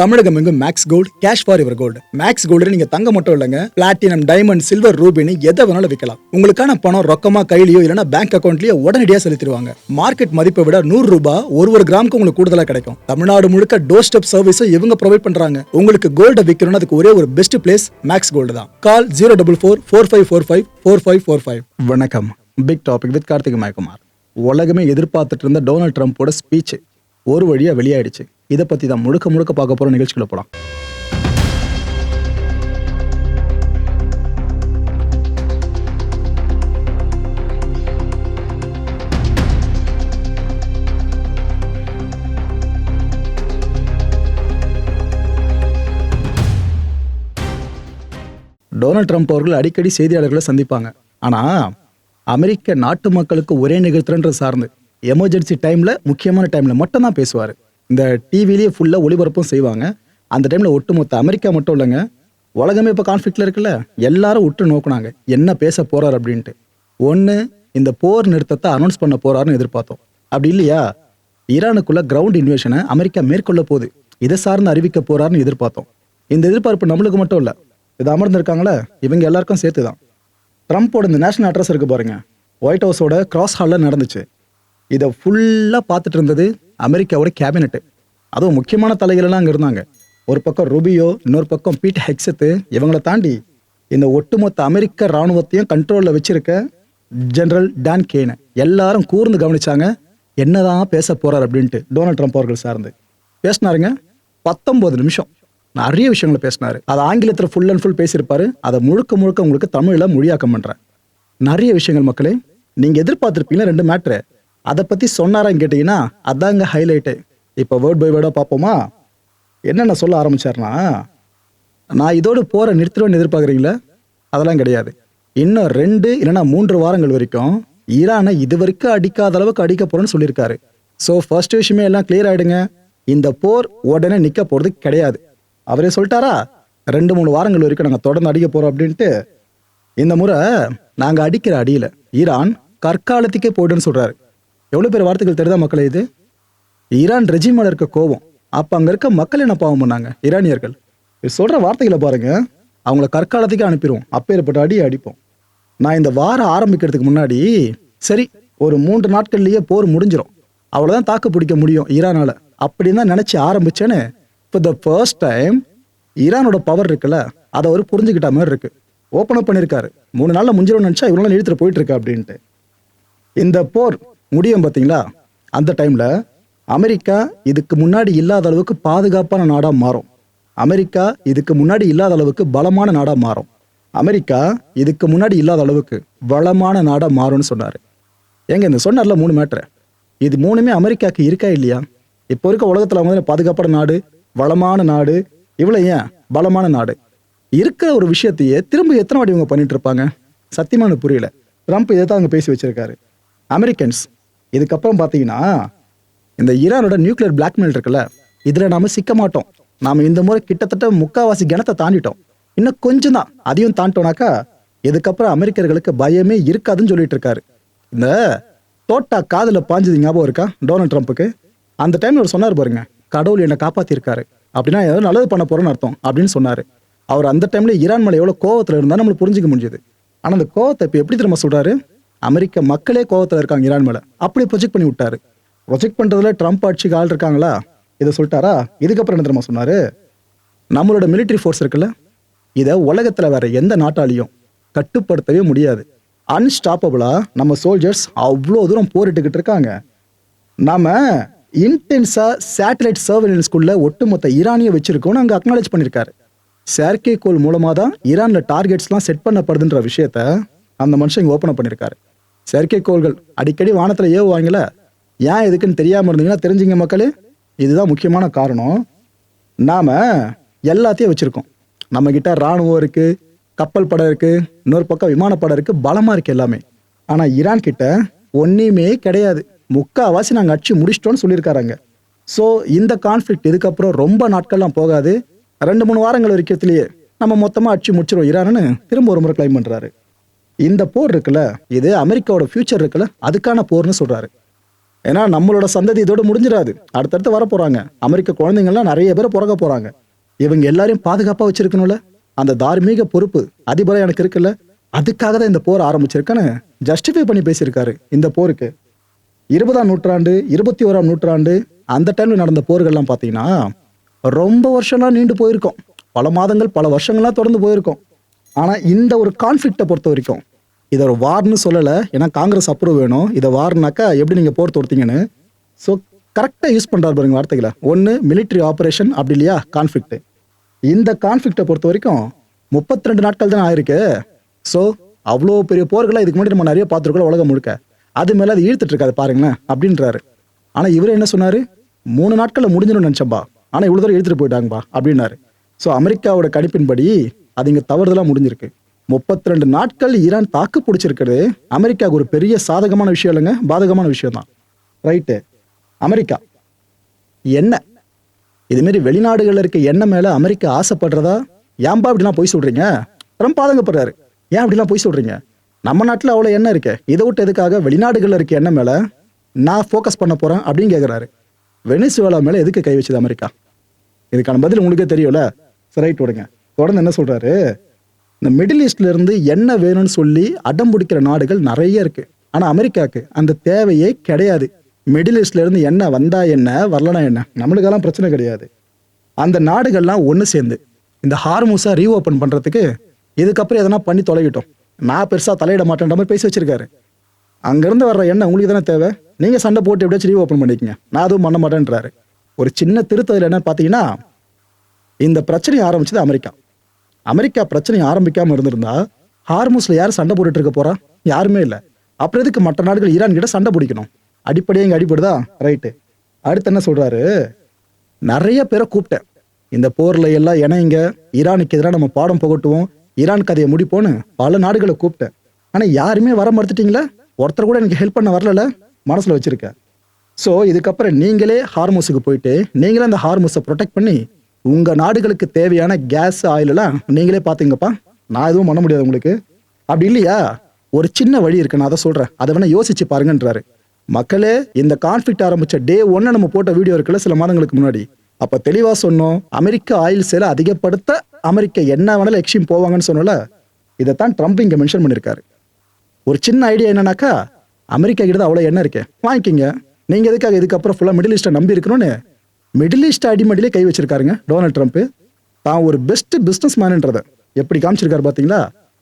தமிழகம் எங்கும் Max Gold cash for your gold. Max Gold நீங்க தங்க மட்டும் இல்லைங்க, பிளாட்டினம், டைமண்ட், சில்வர், ரூபினி எதை வேணாலும் விற்கலாம். உங்களுக்கான பணம் ரொக்கமா கையிலயோ இல்லைன்னா பேங்க் அக்கௌண்ட்லயோ உடனடியாக செலுத்திடுவாங்க. மார்க்கெட் மதிப்பை விட 100 ரூபாய் ஒரு கிராமுக்கு உங்களுக்கு கூடுதலா கிடைக்கும். தமிழ்நாடு முழுக்க டோர் ஸ்டெப் சர்வீஸும் இவங்க ப்ரொவைட் பண்றாங்க. உங்களுக்கு கோல்ட விற்கணும்னு அதுக்கு ஒரே ஒரு பெஸ்ட் பிளேஸ் மேக்ஸ் கோல்டு தான். கால் 04445454545. வணக்கம். Big topic with Karthik மயக்குமார். உலகமே எதிர்பார்த்துட்டு இருந்த டொனால்ட் ட்ரம்ப்போட ஸ்பீச் ஒரு வழியா வெளியாயிடுச்சு. இதை பத்தி தான் முழுக்க பார்க்க போற நிகழ்ச்சிக்குள்ள போலாம். டொனால்ட் ட்ரம்ப் அவர்கள் அடிக்கடி செய்தியாளர்களை சந்திப்பாங்க. ஆனா அமெரிக்க நாட்டு மக்களுக்கு ஒரே நிகழ்த்துறன்றது சார்ந்து எமர்ஜென்சி டைம்ல, முக்கியமான டைம்ல மட்டும் தான் பேசுவார். இந்த டிவிலேயே ஃபுல்லா ஒளிபரப்பும் செய்வாங்க. அந்த டைம்ல ஒட்டுமொத்த அமெரிக்கா மட்டும் இல்லைங்க, உலகமே இப்போ கான்ஃப்ளிக்ட்ல இருக்குல்ல, எல்லாரும் உற்று நோக்குனாங்க என்ன பேச போறார் அப்படின்ட்டு. ஒன்று, இந்த போர் நிறுத்தத்தை அனௌன்ஸ் பண்ண போறாருன்னு எதிர்பார்த்தோம். அப்படி இல்லையா, ஈரானுக்குள்ள கிரவுண்ட் இன்வேஷனை அமெரிக்கா மேற்கொள்ள போகுது, இதை சார்ந்து அறிவிக்க போறாருன்னு எதிர்பார்த்தோம். இந்த எதிர்பார்ப்பு நம்மளுக்கு மட்டும் இல்லை, இது அமர்ந்திருக்காங்களே இவங்க எல்லாருக்கும் சேர்த்து தான். ட்ரம்ப்போட இந்த நேஷனல் அட்ரஸ் இருக்கு பாருங்க, ஒயிட் ஹவுஸோட கிராஸ் ஹாலில் நடந்துச்சு. இதை ஃபுல்லாக பார்த்துட்டு இருந்தது அமெரிக்காவோட கேபினெட்டு. அதுவும் முக்கியமான தலைகளெல்லாம் அங்கே இருந்தாங்க. ஒரு பக்கம் ரூபியோ, இன்னொரு பக்கம் பீட் ஹெக்ஸத்து. இவங்களை தாண்டி இந்த ஒட்டுமொத்த அமெரிக்க இராணுவத்தையும் கண்ட்ரோலில் வச்சிருக்க ஜெனரல் டான் கேன் எல்லாரும் கூர்ந்து கவனிச்சாங்க என்னதான் பேச போறார் அப்படின்ட்டு. டொனால்ட் ட்ரம்ப் அவர்கள் சார்ந்து பேசினாருங்க. 19 நிமிஷம் நிறைய விஷயங்களை பேசினாரு. அதை ஆங்கிலத்தில் ஃபுல் அண்ட் ஃபுல் பேசியிருப்பாரு. அதை முழுக்க உங்களுக்கு தமிழில் மொழியாக்கம் பண்றேன். நிறைய விஷயங்கள் மக்களே நீங்க எதிர்பார்த்திருப்பீங்களா. 2 மேட்ரு அதை பத்தி சொன்னாரான்னு கேட்டீங்கன்னா அதாங்க ஹைலைட்டு. இப்போ வேர்ட் பை வேர்டா பார்ப்போமா. என்னென்ன சொல்ல ஆரம்பிச்சாருன்னா, நான் இதோடு போற நிறுத்திடுவேன்னு எதிர்பார்க்குறீங்களா? அதெல்லாம் கிடையாது. இன்னும் 2 இல்லைன்னா 3 வாரங்கள் வரைக்கும் ஈரானை இது வரைக்கும் அடிக்காத அளவுக்கு அடிக்க போறேன்னு சொல்லியிருக்காரு. ஸோ ஃபர்ஸ்ட் விஷயமே எல்லாம் கிளியர் ஆயிடுங்க, இந்த போர் உடனே நிற்க போறது கிடையாது. அவரே சொல்லிட்டாரா, 2-3 வாரங்கள் வரைக்கும் நாங்கள் தொடர்ந்து அடிக்க போறோம் அப்படின்ட்டு. இந்த முறை நாங்க அடிக்கிற அடியில ஈரான் கற்காலத்துக்கே போயிடுன்னு சொல்றாரு. எவ்வளவு பேர் வார்த்தைகள் தெரியுதா மக்களே? இது ஈரான் ரெஜிம் மேல இருக்க கோபம். அப்ப அங்க இருக்க மக்கள் என்ன பாவம் பண்ணாங்க, ஈரானியர்கள். சொல்ற வார்த்தைகளை பாருங்க, அவங்கள கற்காலத்துக்கே அனுப்பிடுவோம், அப்பேற்பட்ட அடி அடிப்போம். நான் இந்த வாரம் ஆரம்பிக்கிறதுக்கு முன்னாடி சரி ஒரு 3 நாட்கள்லயே போர் முடிஞ்சிடும், அவ்வளவுதான் தாக்கு பிடிக்க முடியும் ஈரானால அப்படின்னு தான் நினைச்சு ஆரம்பிச்சேன்னு for the first time ஈரானோட பவர் இருக்குல்ல, அதை அவர் புரிஞ்சுக்கிட்ட மாதிரி இருக்கு. ஓப்பன் அப் பண்ணியிருக்காரு. 3 நாள்ல முடிஞ்சிடும் நினைச்சா இவ்வளவு நாள் இழுத்துட்டு போயிட்டு இருக்கு அப்படின்ட்டு. இந்த போர் முடியும் பார்த்தீங்களா, அந்த டைம்ல அமெரிக்கா இதுக்கு முன்னாடி இல்லாத அளவுக்கு பாதுகாப்பான நாடா மாறும். அமெரிக்கா இதுக்கு முன்னாடி இல்லாத அளவுக்கு பலமான நாடா மாறும். அமெரிக்கா இதுக்கு முன்னாடி இல்லாத அளவுக்கு வளமான நாடா மாறும்னு சொன்னாரு. ஏங்க இந்த சொன்னார்ல 3 மேட்ரு, இது 3மே அமெரிக்காவுக்கு இருக்கா இல்லையா? இப்போ இருக்க உலகத்துல அவங்க பாதுகாப்பான நாடு, வளமான நாடு, இவ்வளவு ஏன் பலமான நாடு இருக்கிற ஒரு விஷயத்தையே திரும்ப எத்தனை வாட்டி இவங்க பண்ணிட்டு இருப்பாங்க? சத்தியமான புரியல. ட்ரம்ப் இதை தான் அங்க பேசி வச்சிருக்காரு. அமெரிக்கன்ஸ் இதுக்கப்புறம் பார்த்தீங்கன்னா இந்த ஈரானோட நியூக்ளியர் பிளாக்மெயில் இருக்குல்ல, இதுல நாம சிக்க மாட்டோம். நாம இந்த முறை கிட்டத்தட்ட 3/4 கிணத்தை தாண்டிட்டோம். இன்னும் கொஞ்சம் தான், அதையும் தாண்டிட்டோம்னாக்கா இதுக்கப்புறம் அமெரிக்கர்களுக்கு பயமே இருக்காதுன்னு சொல்லிட்டு இருக்காரு. இந்த தோட்டா காதுல பாஞ்சது ஞாபகம் இருக்கா டொனால்ட் ட்ரம்ப்புக்கு? அந்த டைம்ல அவர் சொன்னார் பாருங்க, கடவுள் என்னை காப்பாத்திருக்காரு, அப்படின்னா ஏதோ நல்லது பண்ண போறோன்னு அர்த்தம் அப்படின்னு சொன்னாரு. அவர் அந்த டைம்ல ஈரான் மேல எவ்வளவு கோவத்துல இருந்தா நம்மளுக்கு புரிஞ்சுக்க முடிஞ்சது. ஆனா அந்த கோவத்தை இப்ப எப்படி திரும்ப சொல்றாரு, அமெரிக்க மக்களே கோவத்துல இருக்காங்க ஈரான் மேல, அப்படி ப்ரொஜெக்ட் பண்ணி விட்டாரு. ப்ரொஜெக்ட் பண்றதுல ட்ரம்ப் ஆட்சிக்கு ஆள் இருக்காங்களா, இதை சொல்லிட்டாரா? இதுக்கப்புறம் என்ன தெரியுமா சொன்னாரு, நம்மளோட மிலிட்டரி ஃபோர்ஸ் இருக்குல்ல, இதை உலகத்துல வேற எந்த நாட்டாலையும் கட்டுப்படுத்தவே முடியாது. அன்ஸ்டாப்பபிளா நம்ம சோல்ஜர்ஸ் அவ்வளோ தூரம் போரிட்டுக்கிட்டு இருக்காங்க. நாம இன்டென்ஸா சேட்டலைட் சர்வேலன்ஸ்குள்ள ஒட்டுமொத்த ஈரானிய வச்சிருக்கோம்னு அங்க அக்னாலேஜ் பண்ணிருக்காரு. செயற்கைக்கோள் மூலமா தான் ஈரான்ல டார்கெட்ஸ்லாம் செட் பண்ணப்படுதுன்ற விஷயத்த அந்த மனுஷன் இங்க ஓப்பன் பண்ணிருக்காரு. செயற்கைக்கோள்கள் அடிக்கடி வானத்துல ஏவுவாங்கல்ல, ஏன் எதுக்குன்னு தெரியாம இருந்தீங்கன்னா தெரிஞ்சுங்க மக்களே, இதுதான் முக்கியமான காரணம். நாம எல்லாத்தையும் வச்சிருக்கோம். நம்ம கிட்ட ராணுவம் இருக்கு, கப்பல் படம் இருக்கு, இன்னொரு பக்கம் விமானப்படம் இருக்கு, பலமா இருக்கு எல்லாமே. ஆனா ஈரான் கிட்ட ஒன்னுமே கிடையாது. 3/4 நாங்க அடிச்சு முடிச்சிட்டோம்னு சொல்லியிருக்காங்க. ஸோ இந்த கான்ஃப்ளிக்ட் இதுக்கப்புறம் ரொம்ப நாட்கள்லாம் போகாது, 2-3 வாரங்கள் வரைக்கத்திலேயே நம்ம மொத்தமா அடிச்சு முடிச்சிருவோம் ஈரான்னு திரும்ப ஒரு முறை கிளைம் பண்றாரு. இந்த போர் இருக்குல்ல, இது அமெரிக்காவோட ஃபியூச்சர் இருக்குல்ல, அதுக்கான போர்னு சொல்றாரு. ஏன்னா நம்மளோட சந்ததி இதோட முடிஞ்சிடாது, அடுத்தடுத்து வர போறாங்க. அமெரிக்க குழந்தைங்கள்லாம் நிறைய பேர் பிறக்க போறாங்க. இவங்க எல்லாரையும் பாதுகாப்பா வச்சிருக்கணும்ல, அந்த தார்மீக பொறுப்பு அதிபரா எனக்கு இருக்குல்ல, அதுக்காக தான் இந்த போர் ஆரம்பிச்சிருக்கேன்னு ஜஸ்டிஃபை பண்ணி பேசியிருக்காரு. இந்த போருக்கு 20ஆம் நூற்றாண்டு 21ஆம் நூற்றாண்டு அந்த டைம்ல நடந்த போர்கள்லாம் பார்த்தீங்கன்னா ரொம்ப வருஷம்லாம் நீண்டு போயிருக்கும், பல மாதங்கள் பல வருஷங்கள்லாம் தொடர்ந்து போயிருக்கும். ஆனா இந்த ஒரு கான்ஃப்ளிக்டை பொறுத்த வரைக்கும் இதை ஒரு வார்னு சொல்லலை, ஏன்னா காங்கிரஸ் அப்ரூவ் வேணும். இதை வார்னாக்கா எப்படி நீங்கள் போர் தொடுத்தீங்கன்னு. ஸோ கரெக்டாக யூஸ் பண்ணுறாரு பாருங்க வார்த்தைகளை. ஒன்று மிலிட்ரி ஆப்ரேஷன், அப்படி இல்லையா கான்ஃப்ளிக்ட். இந்த கான்ஃப்ளிக்டை பொறுத்த வரைக்கும் 32 நாட்கள் தான் ஆயிருக்கு. ஸோ அவ்வளோ பெரிய போர்களை இதுக்கு முன்னாடி நம்ம நிறைய பார்த்துருக்கோம் உலகம் முழுக்க. அது மேலே அது இழுத்துட்டு இருக்காது பாருங்களேன் அப்படின்றாரு. ஆனால் இவர் என்ன சொன்னார், 3 நாட்களில் முடிஞ்சிடும் நினச்சம்பா, ஆனால் இவ்வளோ தூரம் இழுத்துட்டு போயிட்டாங்கப்பா அப்படின்னாரு. ஸோ அமெரிக்காவோட கணிப்பின்படி அது இங்கே தவறுதலாக முடிஞ்சிருக்கு. 32 நாட்கள் ஈரான் தாக்கு பிடிச்சிருக்கிறது அமெரிக்காவுக்கு ஒரு பெரிய சாதகமான விஷயம் இல்லைங்க, பாதகமான விஷயம் தான். ரைட்டு. அமெரிக்கா எண்ணெய், இதுமாரி வெளிநாடுகளில் இருக்க எண்ணெய் மேலே அமெரிக்கா ஆசைப்படுறதா? ஏன்பா அப்படிலாம் போய் சொல்கிறீங்க? ட்ரம்ப் ஆதங்கப்படுறாரு. ஏன் அப்படிலாம் போய் சொல்கிறீங்க? நம்ம நாட்டில் அவ்வளோ எண்ணெய் இருக்கு, இதை விட்டு எதுக்காக வெளிநாடுகளில் இருக்க எண்ணெய் மேலே நான் ஃபோக்கஸ் பண்ண போகிறேன் அப்படின்னு கேட்குறாரு. வெனிசுவேலா மேலே எதுக்கு கை வச்சது அமெரிக்கா? இதுக்கான பதில் உங்களுக்கே தெரியும்ல. ரைட் விடுங்க. தொடர்ந்து என்ன சொல்கிறாரு, இந்த மிடில் ஈஸ்ட்ல இருந்து எண்ணெய் வேணும்னு சொல்லி அடம் பிடிக்கிற நாடுகள் நிறைய இருக்கு. ஆனால் அமெரிக்காவுக்கு அந்த தேவையே கிடையாது. மிடில் ஈஸ்ட்ல இருந்து எண்ணெய் வந்தா என்ன, வரலனா என்ன, நம்மளுக்கெல்லாம் பிரச்சனை கிடையாது. அந்த நாடுகள்லாம் ஒன்று சேர்ந்து இந்த ஹார்முஸை ரீஓப்பன் பண்ணுறதுக்கு இதுக்கப்புறம் எதனா பண்ணி தொலைவிட்டோம், நான் பெருசாக தலையிட மாட்டேன்ற மாதிரி பேசி வச்சிருக்காரு. அங்கேருந்து வர்ற எண்ணெய் உங்களுக்கு தானே தேவை, நீங்கள் சண்டை போட்டு எப்படியாச்சும் ரீஓப்பன் பண்ணிக்கங்க, நான் அதுவும் பண்ண மாட்டேன்றாரு. ஒரு சின்ன திருத்தத்தில் என்ன பார்த்தீங்கன்னா, இந்த பிரச்சனையை ஆரம்பிச்சது அமெரிக்கா. அமெரிக்கா பிரச்சனை ஆரம்பிக்காமல் இருந்திருந்தா ஹார்முஸில் யார் சண்டை போட்டுட்டு இருக்க போறா? யாருமே இல்லை. அப்புறம் எதுக்கு மற்ற நாடுகள் ஈரான் கிட்ட சண்டை பிடிக்கணும்? அடிப்படையே இங்கே அடிப்படுதா? ரைட்டு. அடுத்து என்ன சொல்றாரு, நிறைய பேரை கூப்பிட்டேன் இந்த போர்ல எல்லாம் இணைங்க, ஈரானுக்கு எதிராக நம்ம பாடம் புகட்டுவோம், ஈரான் கதையை முடிப்போன்னு பல நாடுகளை கூப்பிட்டேன். ஆனால் யாருமே வர மறுத்துட்டீங்களே, ஒருத்தர் கூட எனக்கு ஹெல்ப் பண்ண வரல மனசில் வச்சிருக்க. ஸோ இதுக்கப்புறம் நீங்களே ஹார்முஸுக்கு போயிட்டு நீங்களே அந்த ஹார்முஸை ப்ரொடெக்ட் பண்ணி உங்கள் நாடுகளுக்கு தேவையான கேஸ் ஆயிலெல்லாம் நீங்களே பார்த்துங்கப்பா, நான் எதுவும் பண்ண முடியாது உங்களுக்கு. அப்படி இல்லையா, ஒரு சின்ன வழி இருக்கு, நான் அதை சொல்கிறேன், அதை வேணால் யோசிச்சு பாருங்கன்றாரு. மக்களே, இந்த கான்ஃப்ளிக்ட் ஆரம்பித்த டே 1 நம்ம போட்ட வீடியோ இருக்குல்ல சில மாதங்களுக்கு முன்னாடி, அப்போ தெளிவாக சொன்னோம், அமெரிக்க ஆயில் சேலை அதிகப்படுத்த அமெரிக்கா என்ன வேணாலும் எக்ஸ்ட்ரீம் போவாங்கன்னு சொன்னோம்ல. இதைத்தான் ட்ரம்ப் இங்கே மென்ஷன் பண்ணியிருக்காரு. ஒரு சின்ன ஐடியா என்னன்னாக்கா, அமெரிக்கா கிட்ட அவ்வளோ எண்ணெய் இருக்கே, வாங்கிக்கிங்க, நீங்கள் எதுக்காக இதுக்கப்புறம் ஃபுல்லாக மிடில் ஈஸ்ட்டை நம்பி இருக்கணும்னு மிடில் ஈஸ்ட் அடிமடியிலே கை வச்சிருக்காருங்க டொனால்ட் ட்ரம்ப். தான் ஒரு பெஸ்ட் பிஸ்னஸ் மேன்ன்றதை எப்படி காமிச்சிருக்காரு பார்த்தீங்களா?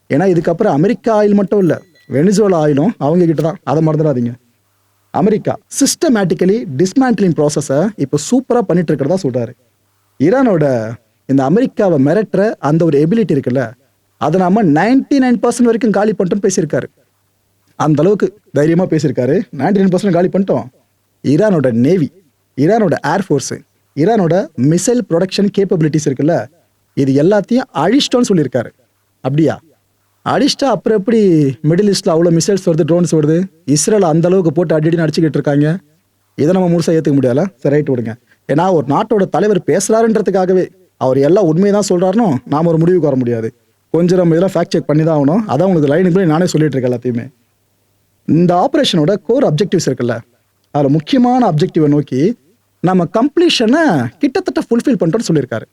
ஏன்னா இதுக்கப்புறம் அமெரிக்கா ஆயில் மட்டும் இல்லை, வெனிசுவேலா ஆயிலும் அவங்க கிட்ட தான், அதை மறந்துடாதீங்க. அமெரிக்கா சிஸ்டமேட்டிக்கலி டிஸ்மேண்டிலிங் ப்ராசஸை இப்போ சூப்பராக பண்ணிட்டு இருக்கிறதா சொல்றாரு. ஈரானோட இந்த அமெரிக்காவை மிரட்டுற அந்த ஒரு எபிலிட்டி இருக்குல்ல, அதை நாம 99% வரைக்கும் காலி பண்ணிட்டோம்னு பேசியிருக்காரு. அந்த அளவுக்கு தைரியமாக பேசியிருக்காரு. 99% காலி பண்ணிட்டோம். ஈரானோட நேவி, ஈரானோட ஏர்ஃபோர்ஸு, ஈரானோட மிசைல் ப்ரொடக்ஷன் கேப்பபிலிட்டிஸ் இருக்குல்ல, இது எல்லாத்தையும் அழிச்சிட்டோன்னு சொல்லியிருக்காரு. அப்படியா? அடிச்சிட்டா அப்புறம் எப்படி மிடில் ஈஸ்ட்ல அவ்வளோ மிசைல்ஸ் வருது, ட்ரோன்ஸ் வருது, இஸ்ரேல் அந்த அளவுக்கு போட்டு அடிக்கடி அடிச்சுக்கிட்டு இருக்காங்க, இதை நம்ம முழுசாக ஏற்றுக்க முடியல. சரி, ரைட் விடுங்க. ஏன்னா ஒரு நாட்டோட தலைவர் பேசுறாருன்றதுக்காகவே அவர் எல்லாம் உண்மையை தான் சொல்றாருனோ நாம ஒரு முடிவுக்கு வர முடியாது. கொஞ்சம் நம்ம இதெல்லாம் ஃபேக்ட் செக் பண்ணி தான் ஆகணும். அதான் உங்களுக்கு லைனுக்குள்ளே நானே சொல்லிட்டு இருக்கேன் எல்லாத்தையுமே. இந்த ஆப்ரேஷனோட கோர் அப்ஜெக்டிவ்ஸ் இருக்குல்ல, அதில் முக்கியமான அப்ஜெக்டிவை நோக்கி நம்ம கம்ப்ளீஷனை கிட்டத்தட்ட ஃபுல்ஃபில் பண்ணுறோன்னு சொல்லியிருக்காரு.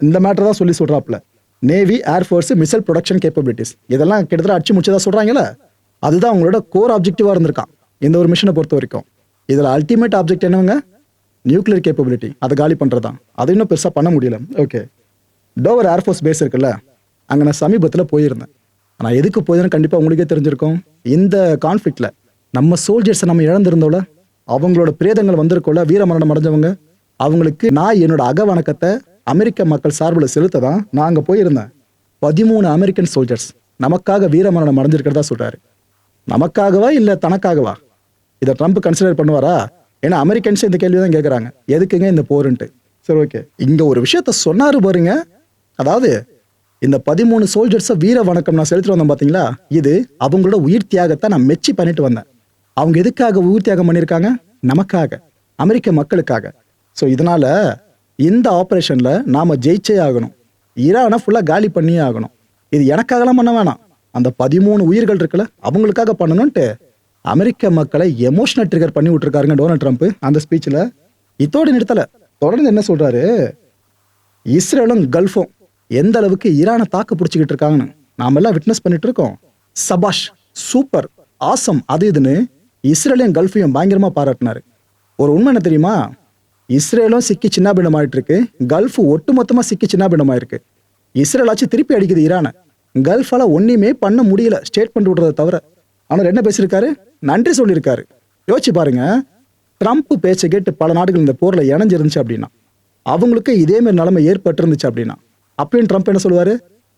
இந்த மேட்டர் தான் சொல்லி சொல்கிறாப்புல. Navy, air force, missile production capabilities இதெல்லாம் கிட்டத்தட்ட அடிச்சு முடிச்சதா சொல்கிறாங்களே, அதுதான் அவங்களோட கோர் ஆப்ஜெக்டிவாக இருந்திருக்கான் இந்த ஒரு மிஷனை பொறுத்த வரைக்கும். இதில் அல்டிமேட் ஆப்ஜெக்ட் என்னவங்க, நியூக்ளியர் கேப்பபிலிட்டி, அதை காலி பண்ணுறது தான். அது இன்னும் பெருசாக பண்ண முடியல. ஓகே, டோவர் ஏர்ஃபோர்ஸ் பேஸ் இருக்குல்ல, அங்கே நான் சமீபத்தில் போயிருந்தேன். ஆனால் எதுக்கு போயிருந்தேன்னு கண்டிப்பாக உங்களுக்கே தெரிஞ்சிருக்கும். இந்த கான்ஃப்ளிக்டில் நம்ம சோல்ஜர்ஸை நம்ம இழந்திருந்தோம்ல, அவங்களோட பிரேதங்கள் வந்திருக்கோம்ல, வீரமரணம் அடைஞ்சவங்க, அவங்களுக்கு நான் என்னோட அகவணக்கத்தை அமெரிக்க மக்கள் சார்பில் செலுத்த தான் நான் அங்கே போயிருந்தேன். 13 அமெரிக்கன் சோல்ஜர்ஸ் நமக்காக வீரமரணம் அடைஞ்சிருக்கிறதா சொல்கிறாரு. நமக்காகவா இல்லை தனக்காகவா? இதை ட்ரம்ப் கன்சிடர் பண்ணுவாரா? ஏன்னா அமெரிக்கன்ஸ் இந்த கேள்வி தான் கேட்குறாங்க, எதுக்குங்க இந்த போருன்ட்டு. சரி, ஓகே, இங்கே ஒரு விஷயத்த சொன்னார் பாருங்க. அதாவது இந்த 13 சோல்ஜர்ஸை வீர வணக்கம் நான் செலுத்திட்டு வந்தேன் பார்த்தீங்களா, இது அவங்களோட உயிர் தியாகத்தை நான் மெச்சி பண்ணிட்டு வந்தேன். அவங்க எதுக்காக உயிர் தியாகம் பண்ணியிருக்காங்க? நமக்காக, அமெரிக்க மக்களுக்காக. ஸோ இதனால இந்த ஆப்ரேஷனில் நாம் ஜெயிச்சே ஆகணும், ஈரானை ஃபுல்லாக காலி பண்ணியே ஆகணும். இது எனக்காகலாம் பண்ண வேணாம், அந்த 13 உயிர்கள் இருக்குல்ல அவங்களுக்காக பண்ணணும்ன்ட்டு அமெரிக்க மக்களை எமோஷனல் ட்ரிகர் பண்ணி விட்டுருக்காருங்க டொனால்ட் ட்ரம்ப் அந்த ஸ்பீச்சில். இதோடு நிறுத்தலை, தொடர்ந்து என்ன சொல்றாரு, இஸ்ரேலும் கல்ஃபும் எந்த அளவுக்கு ஈரானை தாக்கு பிடிச்சிக்கிட்டு இருக்காங்கன்னு நாம எல்லாம் விட்னஸ் பண்ணிட்டு இருக்கோம். சபாஷ், சூப்பர், ஆசம், அது இதுன்னு இஸ்ரேலையும் கல்ஃபையும் பயங்கரமா பாராட்டினாரு. ஒரு உண்மை என்ன தெரியுமா, இஸ்ரேலும் சிக்கி சின்னாபின்னம் ஆயிட்டு இருக்கு, கல்ஃப் ஒட்டுமொத்தமா சிக்கி சின்னாபின்னம் ஆயிருக்கு. இஸ்ரேல் ஆச்சு திருப்பி அடிக்குது ஈரானை. கல்ஃபால ஒன்னுமே பண்ண முடியல ஸ்டேட்மெண்ட் விடுறதை தவிர. ஆனால் என்ன பேசியிருக்காரு, நன்றி சொல்லியிருக்காரு. யோசிச்சு பாருங்க, ட்ரம்ப் பேச்சை கேட்டு பல நாடுகள் இந்த போர்ல இணைஞ்சிருந்துச்சு அப்படின்னா, அவங்களுக்கு இதே மாதிரி நிலைமை ஏற்பட்டு இருந்துச்சு அப்படின்னா, அப்பயும் ட்ரம்ப் என்ன சொல்லுவாரு,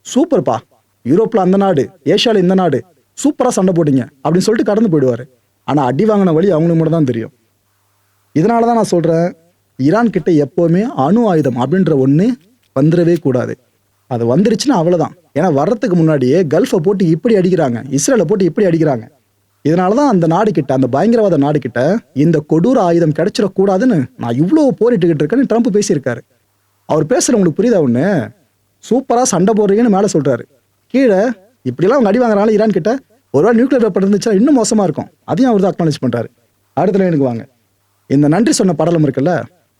சூப்பர்ப்பா, யூரோப்ல அந்த நாடு, ஏஷியால இந்த நாடு, சூப்பரா சண்டை போட்டீங்க அப்படின்னு சொல்லிட்டு கடந்து போயிடுவாரு. ஆனா அடி வாங்கின வழி அவங்களுக்கு மட்டும் தான் தெரியும். இதனாலதான் நான் சொல்றேன், ஈரான் கிட்ட எப்பவுமே அணு ஆயுதம் அப்படின்ற ஒண்ணு வந்துடவே கூடாது. அது வந்துருச்சுன்னா அவ்வளவுதான். ஏன்னா வர்றதுக்கு முன்னாடியே கல்ஃபை போட்டு இப்படி அடிக்கிறாங்க, இஸ்ரேலை போட்டு இப்படி அடிக்கிறாங்க. இதனாலதான் அந்த நாடு கிட்ட, அந்த பயங்கரவாத நாடு கிட்ட இந்த கொடூர ஆயுதம் கிடைச்சிடக்கூடாதுன்னு நான் இவ்வளவு போரிட்டுக்கிட்டு இருக்கேன்னு ட்ரம்ப் பேசியிருக்காரு. அவர் பேசுற உங்களுக்கு புரியுதா ஒண்ணு, சூப்பரா சண்டை போடுறீங்கன்னு மேல சொல்றாரு, கீழே இப்படிலாம் அவங்க அடி வாங்குறாங்க ஈரான் கிட்ட, ஒருவேளை நியூக்ளியர் வெப்பன் இருந்துச்சா இன்னும் மோசமா இருக்கும். அதையும் அவர் தான் அக்னாலேஜ் பண்றாரு. அடுத்த லைனுக்கு வாங்க. இந்த நன்றி சொன்ன படலம் இருக்குல்ல,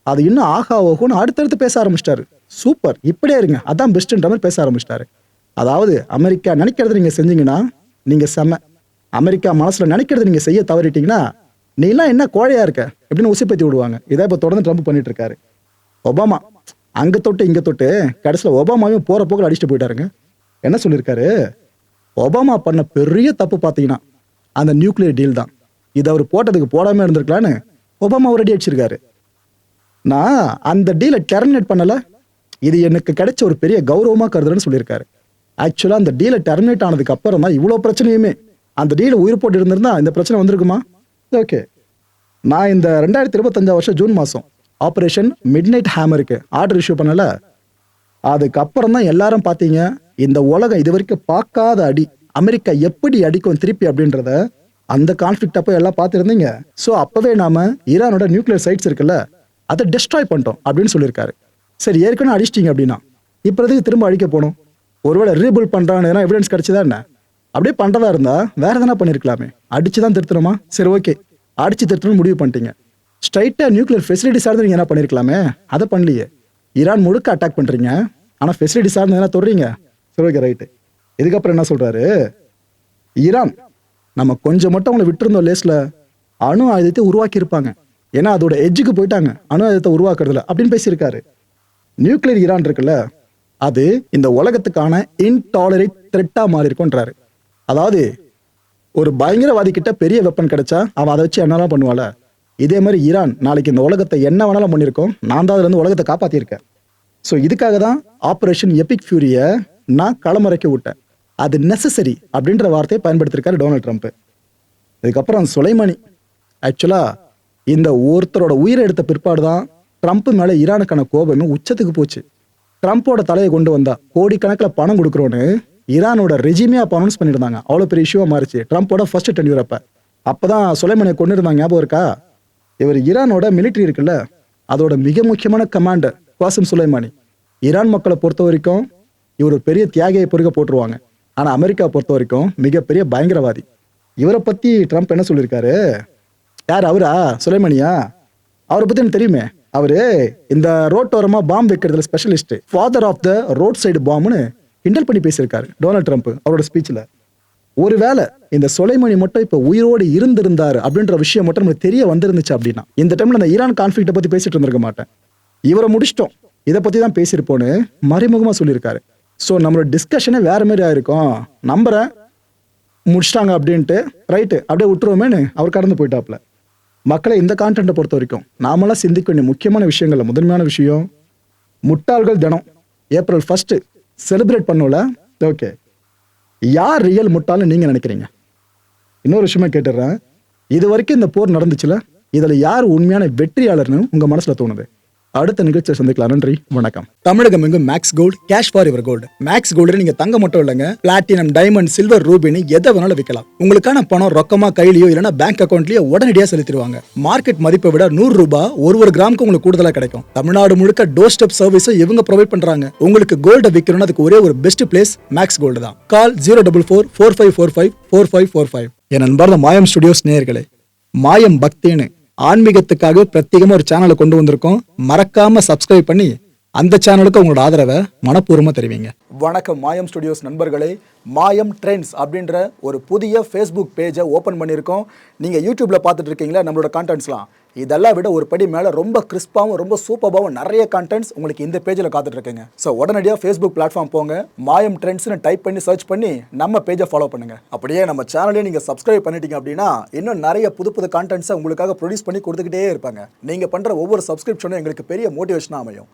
அது இன்னும் ஆகா ஓகோன்னு அடுத்தடுத்து பேச ஆரம்பிச்சிட்டாரு. சூப்பர், இப்படியே இருங்க, அதான் பெஸ்ட்ன்ற மாதிரி பேச ஆரம்பிச்சிட்டாரு. அதாவது அமெரிக்கா நினைக்கிறது நீங்க செஞ்சீங்கன்னா நீங்க செம, அமெரிக்கா மனசுல நினைக்கிறது நீங்க செய்ய தவறிட்டீங்கன்னா நீ எல்லாம் என்ன கோழையா இருக்க அப்படின்னு உசிப்பத்தி விடுவாங்க. இதை இப்ப தொடர்ந்து ட்ரம்ப் பண்ணிட்டு இருக்காரு. ஒபாமா அங்க தொட்டு இங்க தொட்டு கடைசியில் ஒபாமாவையும் போற போக்கில் அடிச்சுட்டு போயிட்டாருங்க. என்ன சொல்லியிருக்காரு, ஒபாமா பண்ண பெரிய தப்பு பார்த்தீங்கன்னா அந்த நியூக்ளியர் டீல் தான். இது அவர் போட்டதுக்கு போடாம இருந்திருக்கலான்னு ஒபாமா ரெடி அடிச்சிருக்காரு. நான் அந்த டீலை டெர்மினேட் பண்ணல, இது எனக்கு கிடைச்ச ஒரு பெரிய கௌரவமா கருதுறேன்னு சொல்லியிருக்காரு. ஆக்சுவலா அந்த டீலை டெர்மினேட் ஆனதுக்கு அப்புறம் தான் இவ்வளவு பிரச்சனையுமே. அந்த டீலை உயிர் போட்டு இருந்திருந்தா இந்த பிரச்சனை வந்திருக்குமா? ஓகே, நான் இந்த 2025 வருஷம் ஜூன் மாசம் ஆபரேஷன் மிட் நைட் ஹேமருக்கு ஆர்டர் இஷ்யூ பண்ணல, அதுக்கப்புறம் தான் எல்லாரும் பார்த்தீங்க இந்த உலகம் இது வரைக்கும் பார்க்காத அடி அமெரிக்கா எப்படி அடிக்கும் திருப்பி அப்படின்றத. அந்த கான்ஃபிளிக்ட் அப்போ எல்லாம் பார்த்துருந்தீங்க. ஸோ அப்பவே நாம ஈரானோட நியூக்ளியர் சைட்ஸ் இருக்குல்ல, அதை டெஸ்ட்ராய் பண்ணிட்டோம் அப்படின்னு சொல்லியிருக்காரு. சரி, ஏற்கனவே அடிச்சிட்டிங்க அப்படின்னா இப்போ எதுக்கு திரும்ப அழிக்க போகணும்? ஒருவேளை ரீபில்ட் பண்றான்னு எவிடன்ஸ் கிடைச்சதா என்ன? அப்படியே பண்றதா இருந்தா வேற எதனா பண்ணிருக்கலாமே, அடிச்சுதான் திருத்தணுமா? சரி ஓகே, அடிச்சு திருத்தணும் முடிவு பண்ணிட்டீங்க. ஸ்ட்ரைட்டா நியூக்ளியர் ஃபெசிலிட்டி சார்ந்து நீங்க என்ன பண்ணிருக்கலாமே, அதை பண்ணலையே. ஈரான் முழுக்க அட்டாக் பண்றீங்க, ஆனா ஃபெசிலிட்டி சார்ந்து என்ன தொடுறீங்க? சரி ஓகே ரைட்டு. இதுக்கப்புறம் என்ன சொல்றாரு, ஈரான் நம்ம கொஞ்சம் மட்டும் அவங்களை விட்டுருந்தோம் லேஸ்ல அணு ஆயுதத்தை உருவாக்கி இருப்பாங்க, ஏன்னா அதோட எட்ஜுக்கு போயிட்டாங்க அணு ஆயுதத்தை உருவாக்குறதுல அப்படின்னு பேசியிருக்காரு. நியூக்ளியர் ஈரான் இருக்குல்ல, அது இந்த உலகத்துக்கான இன்டாலரேட் த்ரெட்டா மாறி இருக்கும்ன்றாரு. அதாவது ஒரு பயங்கரவாதி கிட்ட பெரிய வெப்பன் கிடைச்சா அவன் அதை வச்சு என்னெல்லாம் பண்ணுவாள, இதே மாதிரி ஈரான் நாளைக்கு இந்த உலகத்தை என்ன வேணாலும் பண்ணியிருக்கோம், நான் தான் அதுல இருந்து உலகத்தை காப்பாத்திருக்கேன். ஸோ இதுக்காக தான் ஆபரேஷன் எபிக் ஃபியூரியை நான் களமிறக்கி விட்டேன், அது நெசசரி அப்படின்ற வார்த்தையை பயன்படுத்திருக்காரு டொனால்ட் ட்ரம்ப். இதுக்கப்புறம் சுலைமானி, ஆக்சுவலா இந்த ஒருத்தரோட உயிரை எடுத்த பிற்பாடு தான் ட்ரம்ப் மேல ஈரானுக்கான கோபமே உச்சத்துக்கு போச்சு. ட்ரம்ப்போட தலையை கொண்டு வந்தா கோடிக்கணக்கில் பணம் கொடுக்குறோன்னு ஈரானோட ரெஜிமே அப்போ அனௌன்ஸ் பண்ணியிருந்தாங்க. அவ்வளோ பெரிய இஷ்யூவா மாறிச்சு ட்ரம்ப்போட ஃபர்ஸ்ட் டென்யூர். அப்பதான் சுலைமானியை கொண்டு இருந்தாங்க, ஞாபகம் இருக்கா? இவர் ஈரானோட மிலிட்ரி இருக்குல்ல, அதோட மிக முக்கியமான கமாண்டர் குவாசிம் சுலைமானி. ஈரான் மக்களை பொறுத்த வரைக்கும் இவர் ஒரு பெரிய தியாகியை பொறுக்க போட்டுருவாங்க, ஆனா அமெரிக்கா பொறுத்த வரைக்கும் மிகப்பெரிய பயங்கரவாதி. இவரை பத்தி ட்ரம்ப் என்ன சொல்லியிருக்காரு, யார் அவரா, சுலைமானியா? அவரை பத்தி எனக்கு தெரியுமே, அவரு இந்த ரோட்டோரமா பாம்பு வைக்கிறதுல specialist, father of the road side பாம்புன்னு கிண்டல் பண்ணி பேசியிருக்காரு டொனால்ட் ட்ரம்ப் அவரோட ஸ்பீச்ல. ஒருவேளை இந்த சுலைமானி மட்டும் இப்ப உயிரோடு இருந்திருந்தாரு அப்படின்ற விஷயம் மட்டும் நமக்கு தெரிய வந்திருந்துச்சு அப்படின்னா இந்த டைம்ல அந்த ஈரான் கான்ஃபிளிக்ட பத்தி பேசிட்டு இருந்திருக்க மாட்டேன். இவரை முடிச்சிட்டோம், இதை பத்தி தான் பேசியிருப்போன்னு மறைமுகமா சொல்லியிருக்காரு. ஸோ நம்மளோட டிஸ்கஷனே வேற மாதிரி ஆயிருக்கும், நம்புறேன் முடிச்சிட்டாங்க அப்படின்ட்டு, ரைட்டு அப்படியே விட்டுருவோமேன்னு அவர் கடந்து போயிட்டாப்ல. மக்களை இந்த கான்டென்ட்டை பொறுத்த வரைக்கும் நாமெல்லாம் சிந்திக்க வேண்டிய முக்கியமான விஷயங்கள்ல முதன்மையான விஷயம், முட்டாள்கள் தினம் ஏப்ரல் 1 செலிப்ரேட் பண்ணல. ஓகே, யார் ரியல் முட்டாள்னு நீங்க நினைக்கிறீங்க? இன்னொரு விஷயமா கேட்டுடுறேன், இது வரைக்கும் இந்த போர் நடந்துச்சுல, இதுல யார் உண்மையான வெற்றியாளர்னு உங்க மனசுல தோணுது? அடுத்த நிகழ்ச்சியை சந்திக்கலாம். நன்றி, வணக்கம். தமிழகம் எங்கும் Max Gold, cash for your gold. Max Gold நீங்க தங்க மட்டும் இல்லைங்க, பிளாட்டினம், டைமண்ட், சில்வர், ரூபினி எதை வேணாலும் விற்கலாம். உங்களுக்கான பணம் ரொக்கமா கையிலயோ இல்லைன்னா பேங்க் அக்கௌண்ட்லயோ உடனடியாக செலுத்திடுவாங்க. மார்க்கெட் மதிப்பை விட 100 ரூபாய் ஒரு கிராமுக்கு உங்களுக்கு கூடுதலா கிடைக்கும். தமிழ்நாடு முழுக்க டோர் ஸ்டெப் சர்வீஸை இவங்க ப்ரொவைட் பண்றாங்க. உங்களுக்கு கோல்ட விற்கணும்னு அதுக்கு ஒரே ஒரு பெஸ்ட் பிளேஸ் மேக்ஸ் கோல்டு தான். கால் 04445454545. என் அன்பார்ந்த மாயம் ஸ்டுடியோஸ் நேயர்களே, மாயம் பக்தின்னு ஆன்மீகத்துக்காக பிரத்யேகமா ஒரு சேனலை கொண்டு வந்திருக்கோம். மறக்காம சப்ஸ்கிரைப் பண்ணி அந்த சேனலுக்கு உங்களோட ஆதரவை மனப்பூர்வமா தெரிவிங்க. வணக்கம் மாயம் ஸ்டுடியோஸ் நண்பர்களே. மாயம் ட்ரெண்ட்ஸ் அப்படின்ற ஒரு புதிய ஃபேஸ்புக் பேஜை ஓப்பன் பண்ணியிருக்கோம். நீங்கள் யூடியூப்பில் பார்த்துட்டு இருக்கீங்களா நம்மளோட கான்டென்ட்ஸ்லாம். இதெல்லாம் விட ஒரு படி மேலே ரொம்ப கிறிஸ்பாகவும் ரொம்ப சூப்பராகவும் நிறைய கான்டென்ட்ஸ் உங்களுக்கு இந்த பேஜில் காத்துட்ருக்குங்க. ஸோ உடனடியாக ஃபேஸ்புக் பிளாட்ஃபார்ம் போங்க, மாயம் ட்ரெண்ட்ஸ்னு டைப் பண்ணி சர்ச் பண்ணி நம்ம பேஜை ஃபாலோ பண்ணுங்கள். அப்படியே நம்ம சேனலையும் நீங்கள் சப்ஸ்கிரைப் பண்ணிட்டீங்க அப்படின்னா இன்னும் நிறைய புது கான்டென்ட்ஸை உங்களுக்காக ப்ரொடியூஸ் பண்ணி கொடுத்துக்கிட்டே இருப்பாங்க. நீங்கள் பண்ணுற ஒவ்வொரு சப்ஸ்கிரிப்ஷனும் எங்களுக்கு பெரிய மோட்டிவேஷனாக அமையும்.